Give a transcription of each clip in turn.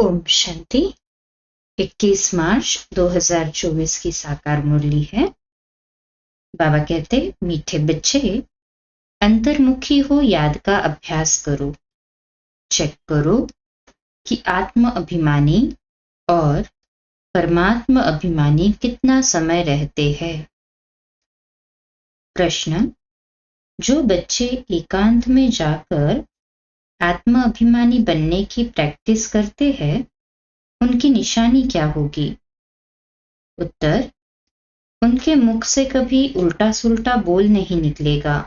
ओम शांति। 21 मार्च 2024 की साकार मुरली है। बाबा कहते, मीठे बच्चे, अंतर्मुखी हो याद का अभ्यास करो। चेक करो कि आत्म अभिमानी और परमात्मा अभिमानी कितना समय रहते हैं। प्रश्न: जो बच्चे एकांत में जाकर आत्म अभिमानी बनने की प्रैक्टिस करते हैं, उनकी निशानी क्या होगी? उत्तर: उनके मुख से कभी उल्टा सुल्टा बोल नहीं निकलेगा।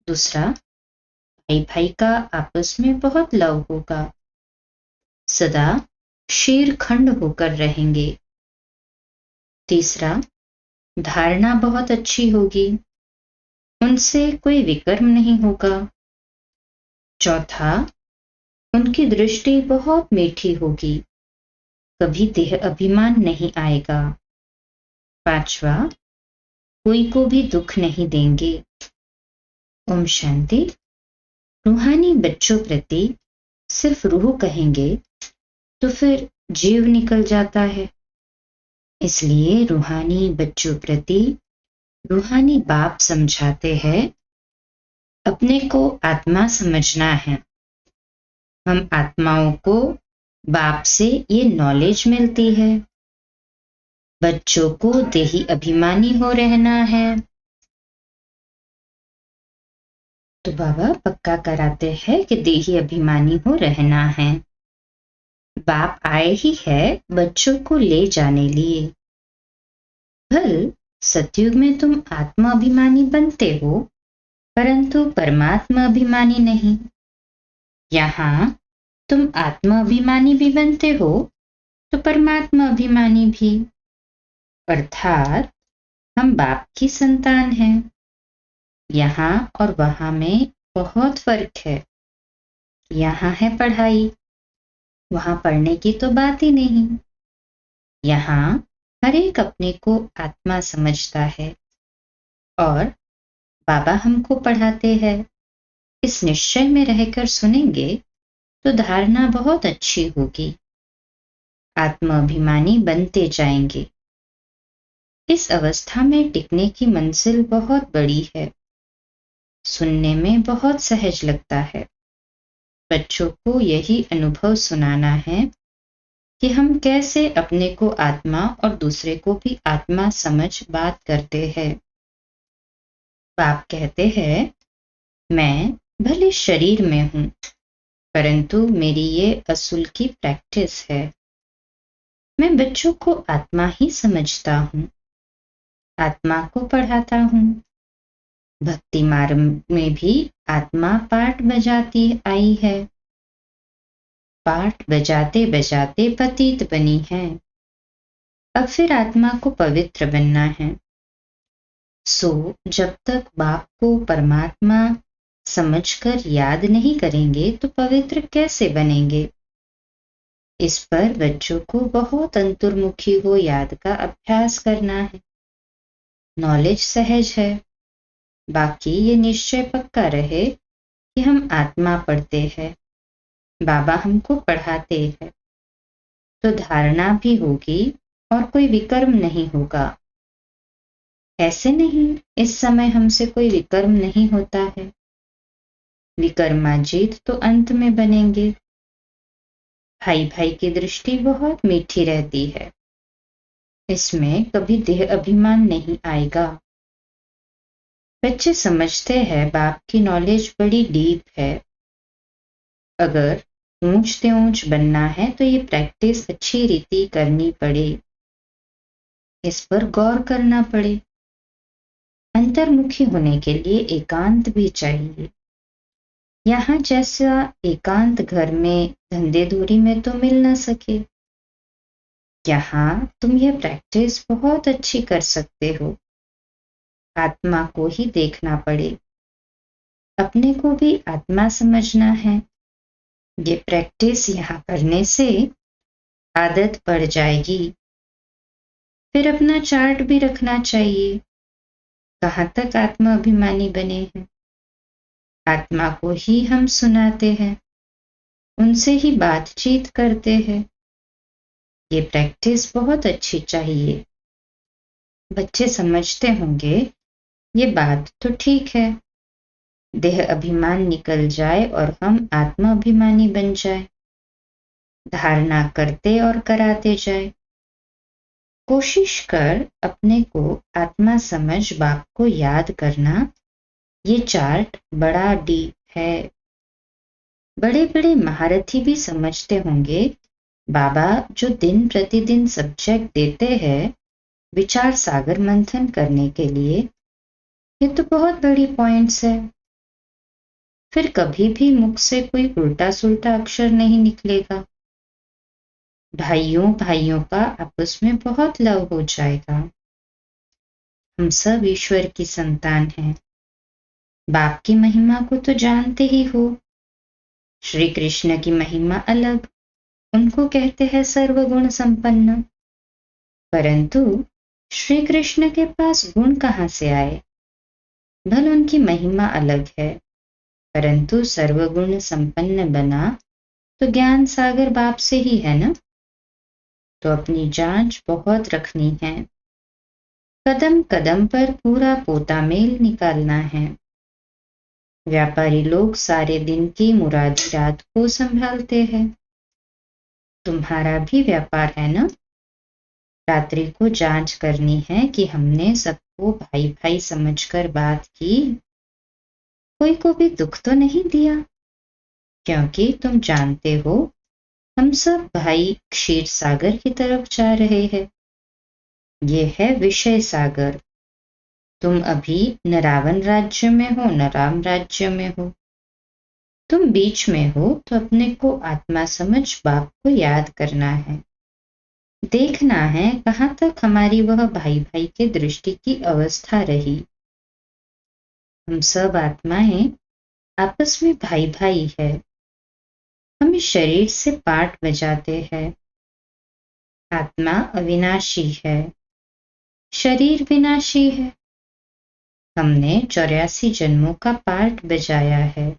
दूसरा, भाई भाई का आपस में बहुत लव होगा। सदा शेर खंड होकर रहेंगे। तीसरा, धारणा बहुत अच्छी होगी, उनसे कोई विकर्म नहीं होगा। चौथा, उनकी दृष्टि बहुत मीठी होगी, कभी देह अभिमान नहीं आएगा। पांचवा, कोई को भी दुख नहीं देंगे। ओम शांति। रूहानी बच्चों प्रति सिर्फ रूह कहेंगे तो फिर जीव निकल जाता है। इसलिए रूहानी बच्चों प्रति रूहानी बाप समझाते हैं, अपने को आत्मा समझना है। हम आत्माओं को बाप से ये नॉलेज मिलती है। बच्चों को देही अभिमानी हो रहना है। तो बाबा पक्का कराते हैं कि देही अभिमानी हो रहना है। बाप आए ही है बच्चों को ले जाने लिए। भल सतयुग में तुम आत्मा अभिमानी बनते हो, परंतु परमात्मा अभिमानी नहीं। यहाँ तुम आत्मा अभिमानी भी बनते हो तो परमात्मा अभिमानी भी। अर्थात हम बाप की संतान हैं। यहाँ और वहां में बहुत फर्क है। यहाँ है पढ़ाई, वहां पढ़ने की तो बात ही नहीं। यहाँ हर एक अपने को आत्मा समझता है और बाबा हमको पढ़ाते हैं। इस निश्चय में रहकर सुनेंगे तो धारणा बहुत अच्छी होगी, आत्म अभिमानी बनते जाएंगे। इस अवस्था में टिकने की मंजिल बहुत बड़ी है। सुनने में बहुत सहज लगता है। बच्चों को यही अनुभव सुनाना है कि हम कैसे अपने को आत्मा और दूसरे को भी आत्मा समझ बात करते हैं। बाप कहते हैं, मैं भले शरीर में हूं, परंतु मेरी ये असूल की प्रैक्टिस है। मैं बच्चों को आत्मा ही समझता हूं, आत्मा को पढ़ाता हूं। भक्ति मार्ग में भी आत्मा पाठ बजाती आई है। पाठ बजाते बजाते पतित बनी है। अब फिर आत्मा को पवित्र बनना है। सो जब तक बाप को परमात्मा समझकर याद नहीं करेंगे तो पवित्र कैसे बनेंगे? इस पर बच्चों को बहुत अंतर्मुखी हो याद का अभ्यास करना है। नॉलेज सहज है, बाकी ये निश्चय पक्का रहे कि हम आत्मा पढ़ते हैं, बाबा हमको पढ़ाते हैं, तो धारणा भी होगी और कोई विकर्म नहीं होगा। ऐसे नहीं, इस समय हमसे कोई विकर्म नहीं होता है। विकर्माजीत तो अंत में बनेंगे। भाई भाई की दृष्टि बहुत मीठी रहती है, इसमें कभी देह अभिमान नहीं आएगा। बच्चे समझते हैं बाप की नॉलेज बड़ी डीप है। अगर ऊंच से ऊंच बनना है तो ये प्रैक्टिस अच्छी रीति करनी पड़े, इस पर गौर करना पड़े। अंतर्मुखी होने के लिए एकांत भी चाहिए। यहाँ जैसा एकांत घर में धंधे धूरी में तो मिल ना सके, यहाँ तुम यह प्रैक्टिस बहुत अच्छी कर सकते हो। आत्मा को ही देखना पड़े, अपने को भी आत्मा समझना है। ये प्रैक्टिस यहाँ करने से आदत पड़ जाएगी। फिर अपना चार्ट भी रखना चाहिए, कहाँ तक आत्मा अभिमानी बने हैं। आत्मा को ही हम सुनाते हैं, उनसे ही बातचीत करते हैं। ये प्रैक्टिस बहुत अच्छी चाहिए। बच्चे समझते होंगे ये बात तो ठीक है, देह अभिमान निकल जाए और हम आत्मा अभिमानी बन जाए, धारणा करते और कराते जाए। कोशिश कर अपने को आत्मा समझ बाप को याद करना। ये चार्ट बड़ा डीप है। बड़े बड़े महारथी भी समझते होंगे बाबा जो दिन प्रतिदिन सब्जेक्ट देते हैं विचार सागर मंथन करने के लिए, ये तो बहुत बड़ी पॉइंट्स है। फिर कभी भी मुख से कोई उल्टा सुल्टा अक्षर नहीं निकलेगा। भाइयों भाइयों का आपस में बहुत लव हो जाएगा। हम सब ईश्वर की संतान हैं। बाप की महिमा को तो जानते ही हो। श्री कृष्ण की महिमा अलग, उनको कहते हैं सर्वगुण संपन्न। परंतु श्री कृष्ण के पास गुण कहाँ से आए? भल उनकी महिमा अलग है, परंतु सर्वगुण संपन्न बना तो ज्ञान सागर बाप से ही है ना। तो अपनी जांच बहुत रखनी है। कदम कदम पर पूरा पोता मेल निकालना है। व्यापारी लोग सारे दिन की मुरादी रात को संभालते हैं। तुम्हारा भी व्यापार है ना। रात्रि को जांच करनी है कि हमने सबको भाई भाई समझकर बात की, कोई को भी दुख तो नहीं दिया, क्योंकि तुम जानते हो हम सब भाई क्षीर सागर की तरफ जा रहे हैं। ये है विषय सागर। तुम अभी न रावण राज्य में हो न राम राज्य में हो, तुम बीच में हो। तो अपने को आत्मा समझ बाप को याद करना है। देखना है कहाँ तक हमारी वह भाई भाई के दृष्टि की अवस्था रही। हम सब आत्माएं आपस में भाई भाई है। हम इस शरीर से पाठ बजाते हैं। आत्मा अविनाशी है, शरीर विनाशी है। हमने 84 जन्मों का पाठ बजाया है।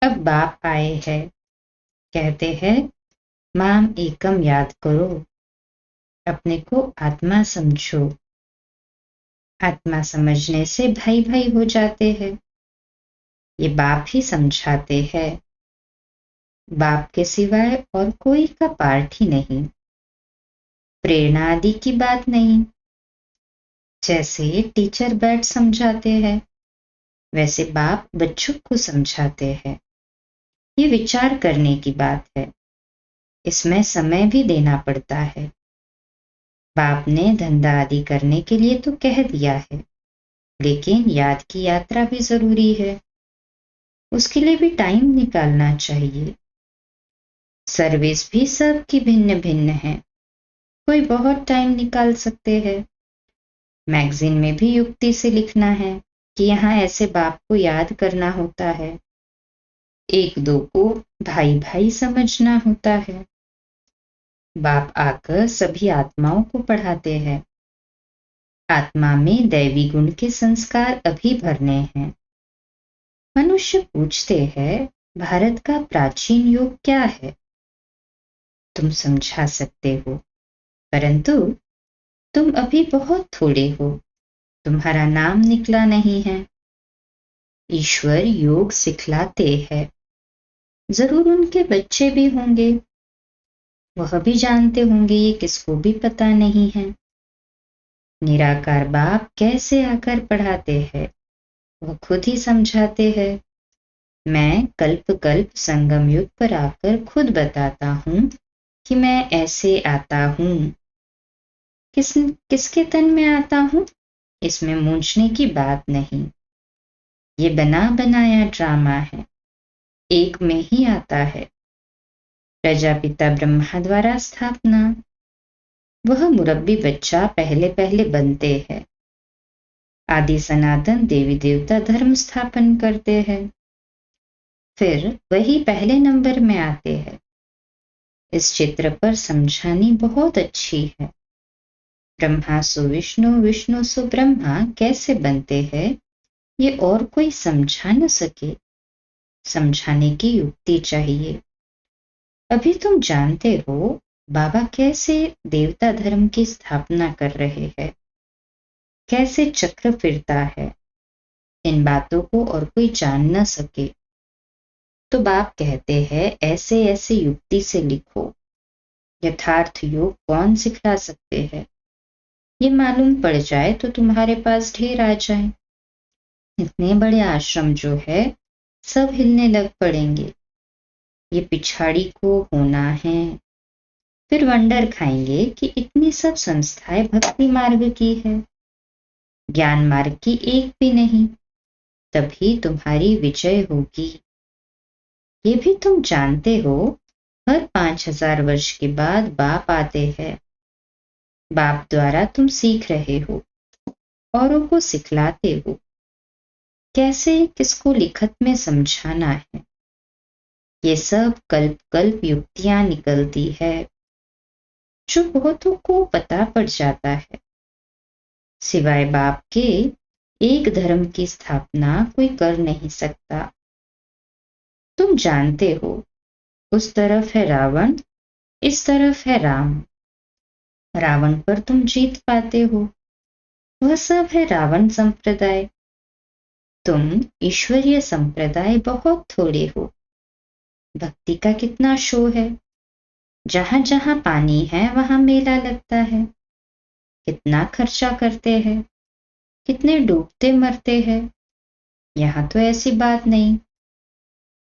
अब बाप आए हैं, कहते हैं माम एकम याद करो, अपने को आत्मा समझो। आत्मा समझने से भाई भाई हो जाते हैं। ये बाप ही समझाते हैं। बाप के सिवाय और कोई का पाठ ही नहीं। प्रेरणा आदि की बात नहीं। जैसे टीचर बैठ समझाते हैं, वैसे बाप बच्चों को समझाते हैं। ये विचार करने की बात है। इसमें समय भी देना पड़ता है। बाप ने धंधा आदि करने के लिए तो कह दिया है, लेकिन याद की यात्रा भी जरूरी है। उसके लिए भी टाइम निकालना चाहिए। सर्विस भी सबकी भिन्न भिन्न है। कोई बहुत टाइम निकाल सकते हैं। मैगजीन में भी युक्ति से लिखना है कि यहाँ ऐसे बाप को याद करना होता है। एक दो को भाई भाई समझना होता है। बाप आकर सभी आत्माओं को पढ़ाते हैं। आत्मा में दैवी गुण के संस्कार अभी भरने हैं। मनुष्य पूछते हैं भारत का प्राचीन योग क्या है? तुम समझा सकते हो, परंतु तुम अभी बहुत थोड़े हो। तुम्हारा नाम निकला नहीं है। ईश्वर योग सिखलाते हैं। जरूर उनके बच्चे भी होंगे, वह भी जानते होंगे, ये किसको भी पता नहीं है। निराकार बाप कैसे आकर पढ़ाते हैं, वह खुद ही समझाते हैं। मैं कल्प कल्प संगम युग पर आकर खुद बताता हूँ कि मैं ऐसे आता हूँ। किसके तन में आता हूँ, इसमें मूंझने की बात नहीं। ये बना बनाया ड्रामा है, एक में ही आता है। प्रजापिता ब्रह्मा द्वारा स्थापना। वह मुरब्बी बच्चा पहले पहले बनते हैं। आदि सनातन देवी देवता धर्म स्थापन करते हैं, फिर वही पहले नंबर में आते हैं। इस चित्र पर समझानी बहुत अच्छी है। ब्रह्मा सु विष्णु, विष्णु सु ब्रह्मा कैसे बनते हैं, ये और कोई समझा न सके। समझाने की युक्ति चाहिए। अभी तुम जानते हो बाबा कैसे देवता धर्म की स्थापना कर रहे हैं, कैसे चक्र फिरता है। इन बातों को और कोई जान न सके तो बाप कहते हैं ऐसे ऐसे युक्ति से लिखो। यथार्थ योग कौन सिखला सकते हैं? ये मालूम पड़ जाए तो तुम्हारे पास ढेर आ जाए। इतने बड़े आश्रम जो है सब हिलने लग पड़ेंगे। ये पिछाड़ी को होना है। फिर वंडर खाएंगे कि इतनी सब संस्थाएं भक्ति मार्ग की है, ज्ञान मार्ग की एक भी नहीं। तभी तुम्हारी विजय होगी। ये भी तुम जानते हो हर 5000 वर्ष के बाद बाप आते हैं। बाप द्वारा तुम सीख रहे हो, औरों को सिखलाते हो कैसे किसको लिखत में समझाना है। ये सब कल्प कल्प युक्तियां निकलती है जो बहुतों को पता पड़ जाता है। सिवाय बाप के एक धर्म की स्थापना कोई कर नहीं सकता। तुम जानते हो उस तरफ है रावण, इस तरफ है राम। रावण पर तुम जीत पाते हो, वह सब है रावण संप्रदाय। तुम ईश्वरीय संप्रदाय बहुत थोड़े हो। भक्ति का कितना शो है। जहां जहां पानी है वहां मेला लगता है। कितना खर्चा करते हैं, कितने डूबते मरते हैं। यहाँ तो ऐसी बात नहीं।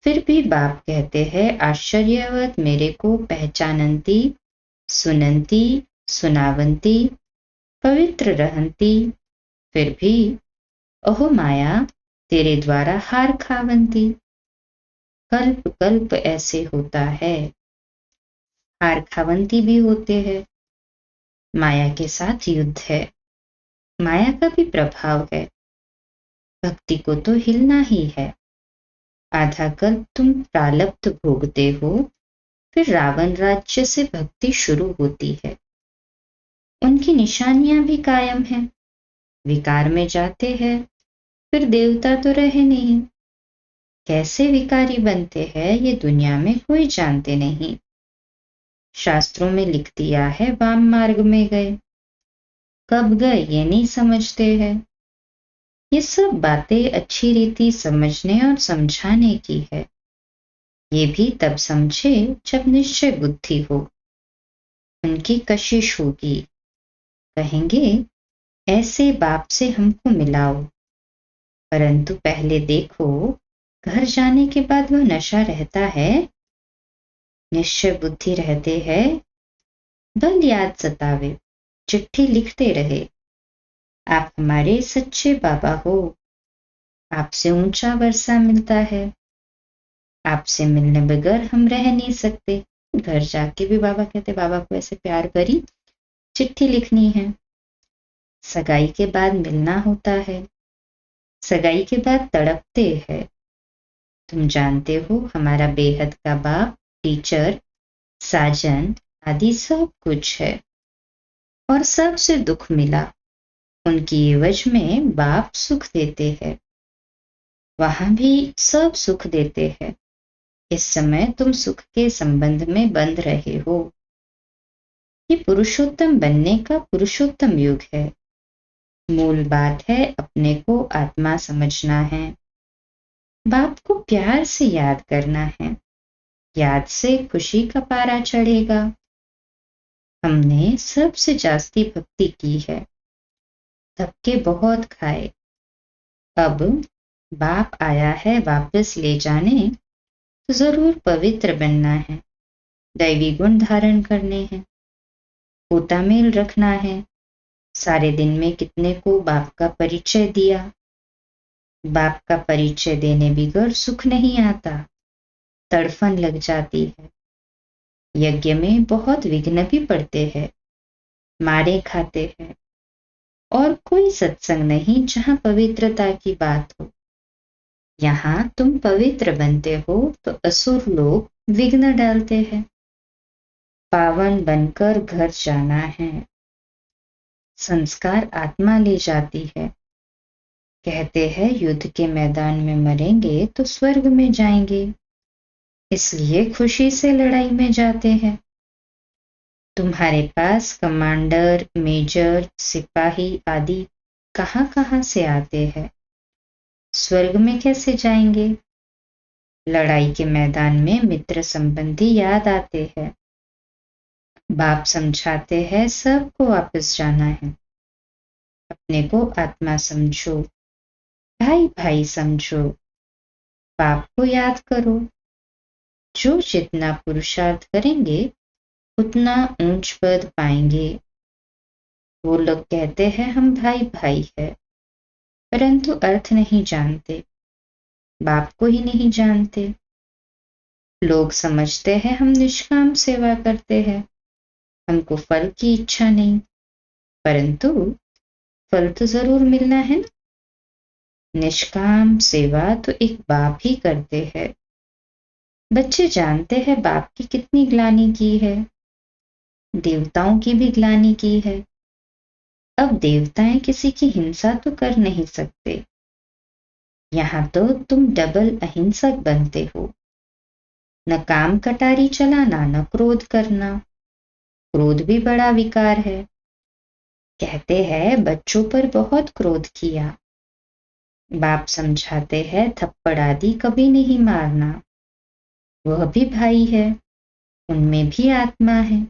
फिर भी बाप कहते हैं आश्चर्यवत मेरे को पहचानती, सुनंती, सुनावंती, पवित्र रहंती। फिर भी ओहो माया तेरे द्वारा हार खावंती। कल्प कल्प ऐसे होता है। हार खावंती भी होते हैं। माया के साथ युद्ध है। माया का भी प्रभाव है। भक्ति को तो हिलना ही है। आधा कल्प तुम प्रालब्ध भोगते हो, फिर रावण राज्य से भक्ति शुरू होती है। उनकी निशानियां भी कायम हैं। विकार में जाते हैं, फिर देवता तो रहे नहीं। कैसे विकारी बनते हैं ये दुनिया में कोई जानते नहीं। शास्त्रों में लिख दिया है वाम मार्ग में गए। कब गए ये नहीं समझते हैं। ये सब बातें अच्छी रीति समझने और समझाने की है। ये भी तब समझे जब निश्चय बुद्धि हो। उनकी कशिश होगी। कहेंगे ऐसे बाप से हमको मिलाओ। परंतु पहले देखो घर जाने के बाद वह नशा रहता है। निश्चय बुद्धि रहते हैं। बल याद सतावे, चिट्ठी लिखते रहे आप हमारे सच्चे बाबा हो। आपसे ऊंचा वर्षा मिलता है। आपसे मिलने बगैर हम रह नहीं सकते। घर जाके भी बाबा कहते बाबा को ऐसे प्यार करी, चिट्ठी लिखनी है। सगाई के बाद मिलना होता है। सगाई के बाद तड़पते हैं। तुम जानते हो हमारा बेहद का बाप, टीचर, साजन आदि सब कुछ है और सबसे दुख मिला। उनकी एवज में बाप सुख देते हैं। वहां भी सब सुख देते हैं। इस समय तुम सुख के संबंध में बंध रहे हो। ये पुरुषोत्तम बनने का पुरुषोत्तम युग है। मूल बात है अपने को आत्मा समझना है। बाप को प्यार से याद करना है। याद से खुशी का पारा चढ़ेगा। हमने सबसे जास्ती भक्ति की है, धक्के बहुत खाए। अब बाप आया है वापस ले जाने, तो जरूर पवित्र बनना है। दैवी गुण धारण करने हैं। पोता मेल रखना है। सारे दिन में कितने को बाप का परिचय दिया। बाप का परिचय देने बिगड़ सुख नहीं आता, तड़फन लग जाती है। यज्ञ में बहुत विघ्न भी पड़ते हैं, मारे खाते हैं। और कोई सत्संग नहीं जहां पवित्रता की बात हो। यहाँ तुम पवित्र बनते हो तो असुर लोग विघ्न डालते हैं। पावन बनकर घर जाना है। संस्कार आत्मा ले जाती है। कहते हैं युद्ध के मैदान में मरेंगे तो स्वर्ग में जाएंगे। इसलिए खुशी से लड़ाई में जाते हैं। तुम्हारे पास कमांडर, मेजर, सिपाही आदि कहाँ कहाँ से आते हैं। स्वर्ग में कैसे जाएंगे? लड़ाई के मैदान में मित्र संबंधी याद आते हैं। बाप समझाते हैं सबको वापस जाना है। अपने को आत्मा समझो, भाई भाई समझो, बाप को याद करो। जो जितना पुरुषार्थ करेंगे उतना ऊंच पद पाएंगे। वो लोग कहते हैं हम भाई भाई है, परंतु अर्थ नहीं जानते, बाप को ही नहीं जानते। लोग समझते हैं हम निष्काम सेवा करते हैं, हमको फल की इच्छा नहीं, परंतु फल तो जरूर मिलना है ना। निष्काम सेवा तो एक बाप ही करते हैं। बच्चे जानते हैं बाप की कितनी ग्लानि की है, देवताओं की भी ग्लानि की है। अब देवताएं किसी की हिंसा तो कर नहीं सकते, यहाँ तो तुम डबल अहिंसक बनते हो। न काम कटारी चलाना, न क्रोध करना। क्रोध भी बड़ा विकार है। कहते हैं बच्चों पर बहुत क्रोध किया। बाप समझाते हैं थप्पड़ आदि कभी नहीं मारना। वह भी भाई है, उनमें भी आत्मा है।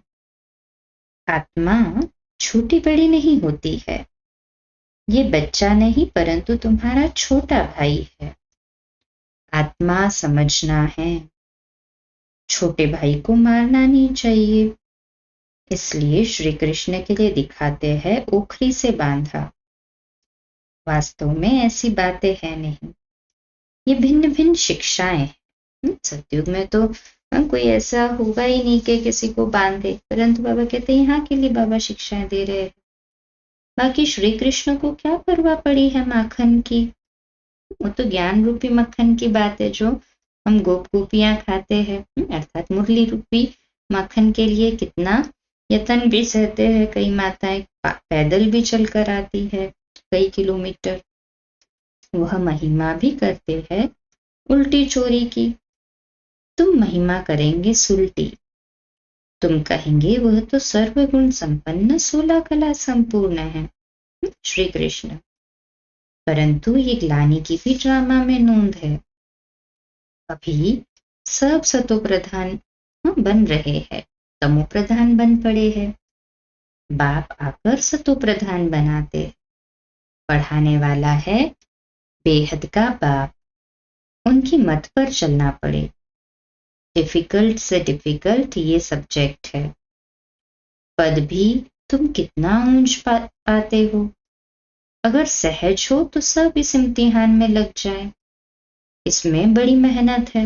आत्मा छोटी बड़ी नहीं होती है। ये बच्चा नहीं परंतु तुम्हारा छोटा भाई है। आत्मा समझना है। छोटे भाई को मारना नहीं चाहिए, इसलिए श्री कृष्ण के लिए दिखाते हैं ओखरी से बांधा। वास्तव में ऐसी बातें हैं नहीं, ये भिन्न भिन्न शिक्षाएं हैं। सतयुग में तो कोई ऐसा होगा ही नहीं कि किसी को बांधे, परंतु बाबा कहते हैं यहाँ के लिए बाबा शिक्षाएं दे रहे हैं। बाकी श्री कृष्ण को क्या परवाह पड़ी है माखन की। वो तो ज्ञान रूपी मक्खन की बात है जो हम गोप गोपियां खाते हैं, अर्थात मुरली रूपी माखन के लिए कितना यतन भी सहते हैं। कई माताएं पैदल भी चल कर आती है कई किलोमीटर। वह महिमा भी करते हैं उल्टी चोरी की। तुम महिमा करेंगे सुलटी। तुम कहेंगे वह तो सर्वगुण संपन्न 16 कला संपूर्ण है श्री कृष्ण, परंतु ये ग्लानि की भी ड्रामा में नोंद है। अभी सब सतो प्रधान बन रहे हैं, तमो प्रधान बन पड़े हैं। बाप आकर सतो प्रधान बनाते। पढ़ाने वाला है बेहद का बाप, उनकी मत पर चलना पड़े। डिफिकल्ट से डिफिकल्ट ये सब्जेक्ट है। पद भी तुम कितना ऊंच पाते हो। अगर सहज हो तो सब इस इम्तिहान में लग जाए, इसमें बड़ी मेहनत है।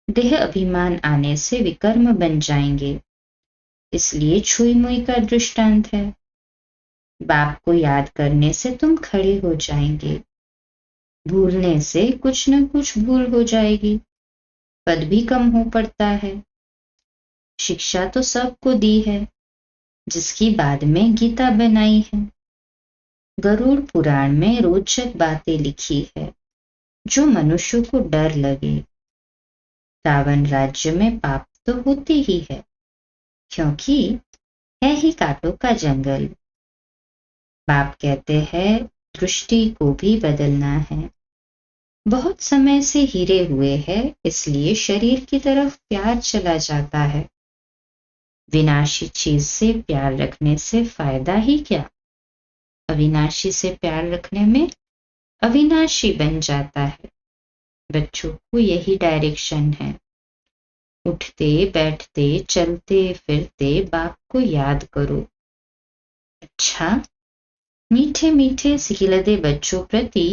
देह अभिमान आने से विकर्म बन जाएंगे, इसलिए छुई मुई का दृष्टांत है। बाप को याद करने से तुम खड़े हो जाएंगे, भूलने से कुछ न कुछ भूल हो जाएगी, पद भी कम हो पड़ता है। शिक्षा तो सबको दी है, जिसकी बाद में गीता बनाई है। गरुड़ पुराण में रोचक बातें लिखी है जो मनुष्य को डर लगे। रावण राज्य में पाप तो होती ही है, क्योंकि है ही कांटों का जंगल। बाप कहते हैं दृष्टि को भी बदलना है। बहुत समय से हिरे हुए हैं, इसलिए शरीर की तरफ प्यार चला जाता है। विनाशी चीज से प्यार रखने से फायदा ही क्या। अविनाशी से प्यार रखने में अविनाशी बन जाता है। बच्चों को यही डायरेक्शन है। उठते बैठते चलते फिरते बाप को याद करो। अच्छा, मीठे मीठे सिखिलते बच्चों प्रति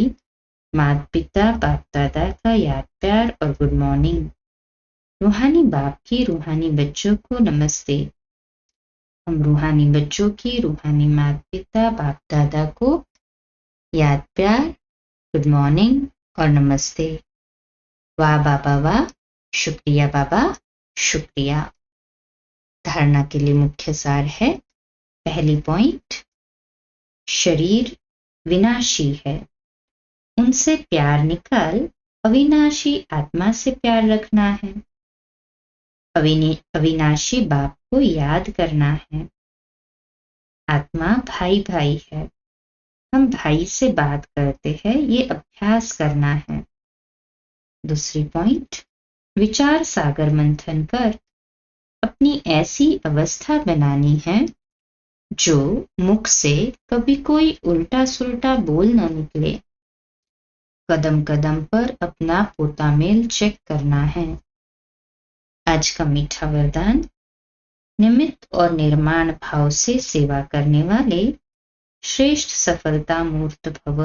माता पिता बाप दादा का याद प्यार और गुड मॉर्निंग। रूहानी बाप की रूहानी बच्चों को नमस्ते। हम रूहानी बच्चों की रूहानी माता पिता बाप दादा को याद प्यार, गुड मॉर्निंग और नमस्ते। वाह बाबा वाह, शुक्रिया बाबा शुक्रिया। धारणा के लिए मुख्य सार है। पहली पॉइंट, शरीर विनाशी है, उनसे प्यार निकाल अविनाशी आत्मा से प्यार रखना है। अविनाशी बाप को याद करना है। आत्मा भाई भाई है, हम भाई से बात करते हैं, ये अभ्यास करना है। दूसरी पॉइंट, विचार सागर मंथन कर अपनी ऐसी अवस्था बनानी है जो मुख से कभी कोई उल्टा सुल्टा बोल न निकले। कदम कदम पर अपना पोतामेल चेक करना है। आज का मीठा वरदान, निमित्त और निर्माण भाव से सेवा करने वाले श्रेष्ठ सफलता मूर्त भव।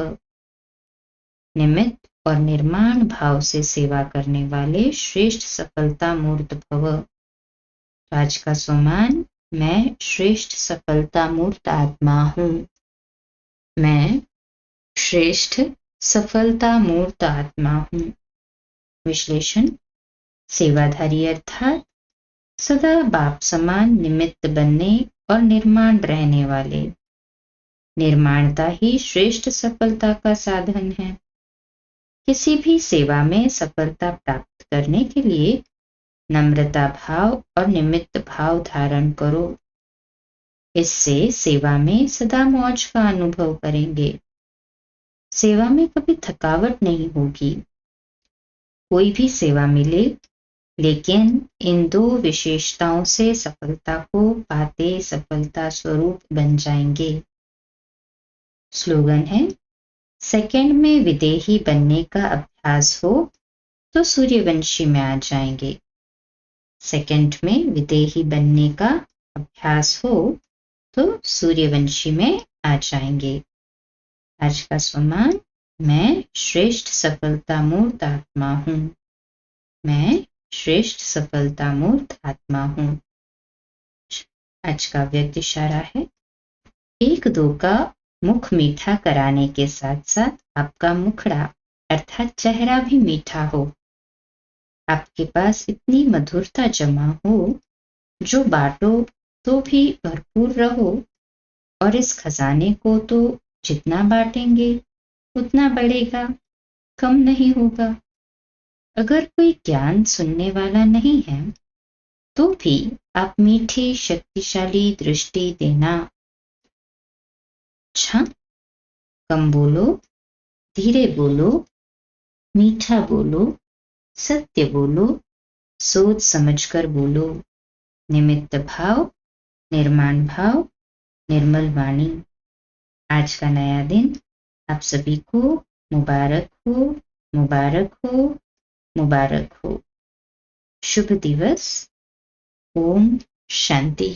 निमित्त और निर्माण भाव से सेवा करने वाले श्रेष्ठ सफलता मूर्त भव। आज का सोमान, मैं श्रेष्ठ सफलता मूर्त आत्मा हूँ। मैं श्रेष्ठ सफलता मूर्त आत्मा हूँ। विश्लेषण, सेवाधारी अर्थात सदा बाप समान निमित्त बनने और निर्माण रहने वाले। निर्माणता ही श्रेष्ठ सफलता का साधन है। किसी भी सेवा में सफलता प्राप्त करने के लिए नम्रता भाव और निमित्त भाव धारण करो। इससे सेवा में सदा मौज का अनुभव करेंगे। सेवा में कभी थकावट नहीं होगी। कोई भी सेवा मिले, लेकिन इन दो विशेषताओं से सफलता को पाते सफलता स्वरूप बन जाएंगे। स्लोगन है, सेकंड में विदेही बनने का अभ्यास हो तो सूर्यवंशी में आ जाएंगे। सेकंड में विदेही बनने का अभ्यास हो तो सूर्यवंशी में आ जाएंगे। आज का सम्मान, मैं श्रेष्ठ सफलता मूर्त आत्मा हूँ। मैं श्रेष्ठ सफलता मूर्त आत्मा हूँ। आज का व्यक्त इशारा है, एक दो का मुख मीठा कराने के साथ साथ आपका मुखड़ा अर्थात चेहरा भी मीठा हो। आपके पास इतनी मधुरता जमा हो जो बांटो तो भी भरपूर रहो, और इस खजाने को तो जितना बांटेंगे उतना बढ़ेगा, कम नहीं होगा। अगर कोई ज्ञान सुनने वाला नहीं है तो भी आप मीठी शक्तिशाली दृष्टि देना। अच्छा, कम बोलो, धीरे बोलो, मीठा बोलो, सत्य बोलो, सोच समझकर बोलो। निमित्त भाव, निर्माण भाव, निर्मल वाणी। आज का नया दिन आप सभी को मुबारक हो, मुबारक हो, मुबारक हो। शुभ दिवस। ओम शांति।